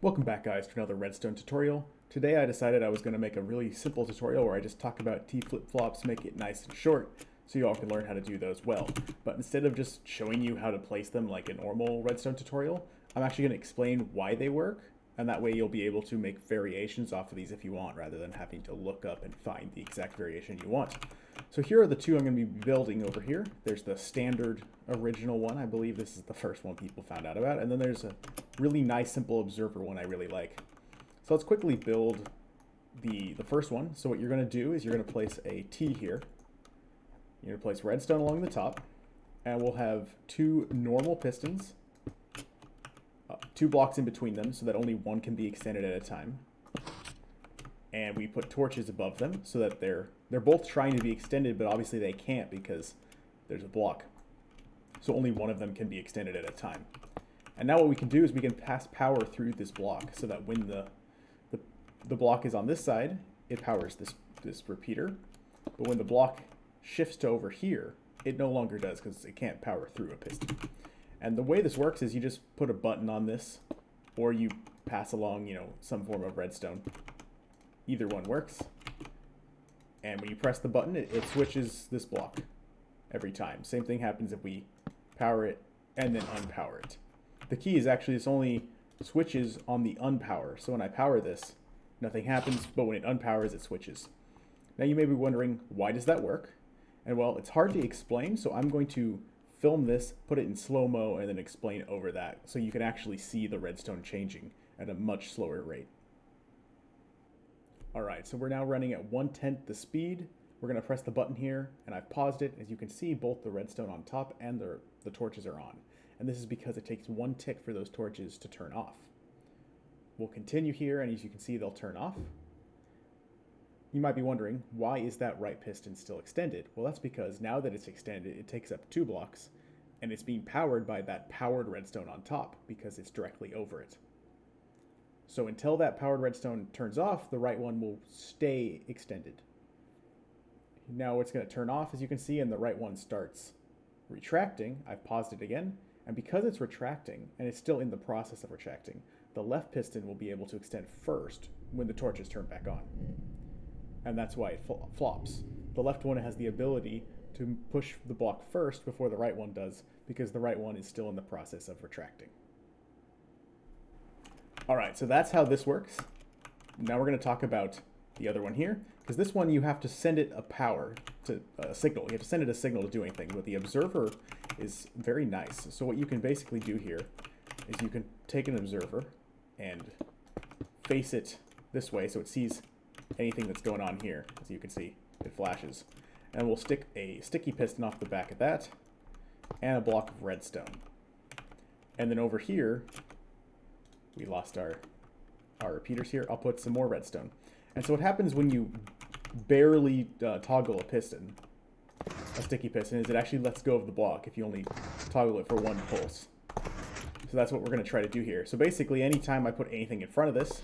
Welcome back, guys, to another redstone tutorial. Today I decided I was going to make a really simple tutorial where I just talk about T flip-flops, make it nice and short, so you all can learn how to do those well. But instead of just showing you how to place them like a normal redstone tutorial, I'm actually going to explain why they work, and that way you'll be able to make variations off of these if you want, rather than having to look up and find the exact variation you want. So here are the two I'm going to be building over here. There's the standard original one. I believe this is the first one people found out about. And then there's a really nice simple observer one I really like. So let's quickly build the first one. So what you're going to do is you're going to place a T here. You're going to place redstone along the top. And we'll have two normal pistons, two blocks in between them so that only one can be extended at a time. And we put torches above them so that they're both trying to be extended, but obviously they can't because there's a block. So only one of them can be extended at a time. And now what we can do is we can pass power through this block so that when the block is on this side, it powers this repeater. But when the block shifts to over here, it no longer does because it can't power through a piston. And the way this works is you just put a button on this, or you pass along, some form of redstone. Either one works. And when you press the button, it switches this block every time. Same thing happens if we power it and then unpower it. The key is actually this only switches on the unpower. So when I power this, nothing happens, but when it unpowers, it switches. Now you may be wondering, why does that work? And well, it's hard to explain, so I'm going to film this, put it in slow-mo, and then explain over that so you can actually see the redstone changing at a much slower rate. Alright, so we're now running at 1/10 the speed. We're going to press the button here, and I've paused it. As you can see, both the redstone on top and the torches are on. And this is because it takes one tick for those torches to turn off. We'll continue here, and as you can see, they'll turn off. You might be wondering, why is that right piston still extended? Well, that's because now that it's extended, it takes up 2 blocks, and it's being powered by that powered redstone on top because it's directly over it. So until that powered redstone turns off, the right one will stay extended. Now it's going to turn off, as you can see, and the right one starts retracting. I've paused it again, and because it's retracting, and it's still in the process of retracting, the left piston will be able to extend first when the torches turn back on. And that's why it flops. The left one has the ability to push the block first before the right one does, because the right one is still in the process of retracting. Alright, so that's how this works. Now we're going to talk about the other one here, because this one you have to send it a signal. You have to send it a signal to do anything, but the observer is very nice. So what you can basically do here is you can take an observer and face it this way so it sees anything that's going on here. As you can see, it flashes. And we'll stick a sticky piston off the back of that and a block of redstone. And then over here, we lost our repeaters here. I'll put some more redstone. And so what happens when you barely toggle a piston, a sticky piston, is it actually lets go of the block if you only toggle it for one pulse. So that's what we're going to try to do here. So basically, anytime I put anything in front of this,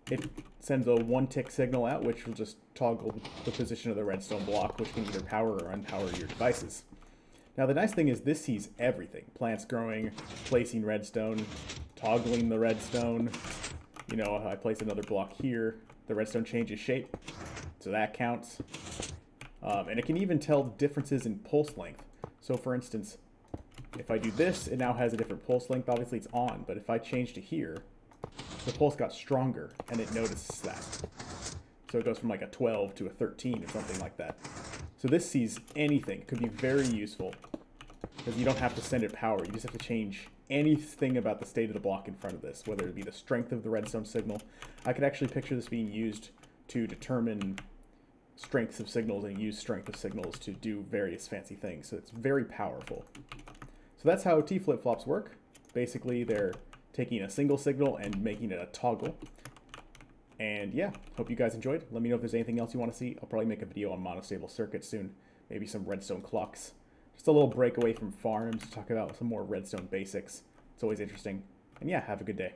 it sends a 1-tick signal out, which will just toggle the position of the redstone block, which can either power or unpower your devices. Now the nice thing is this sees everything. Plants growing, placing redstone, toggling the redstone. I place another block here. The redstone changes shape, so that counts. And it can even tell differences in pulse length. So for instance, if I do this, it now has a different pulse length. Obviously it's on, but if I change to here, the pulse got stronger, and it notices that. So it goes from like a 12 to a 13 or something like that. So this sees anything. It could be very useful because you don't have to send it power. You just have to change anything about the state of the block in front of this, whether it be the strength of the redstone signal. I could actually picture this being used to determine strengths of signals and use strength of signals to do various fancy things. So it's very powerful. So that's how T flip-flops work. Basically, they're taking a single signal and making it a toggle. And yeah, hope you guys enjoyed. Let me know if there's anything else you want to see. I'll probably make a video on monostable circuits soon. Maybe some redstone clocks. Just a little break away from farms to talk about some more redstone basics. It's always interesting. And yeah, have a good day.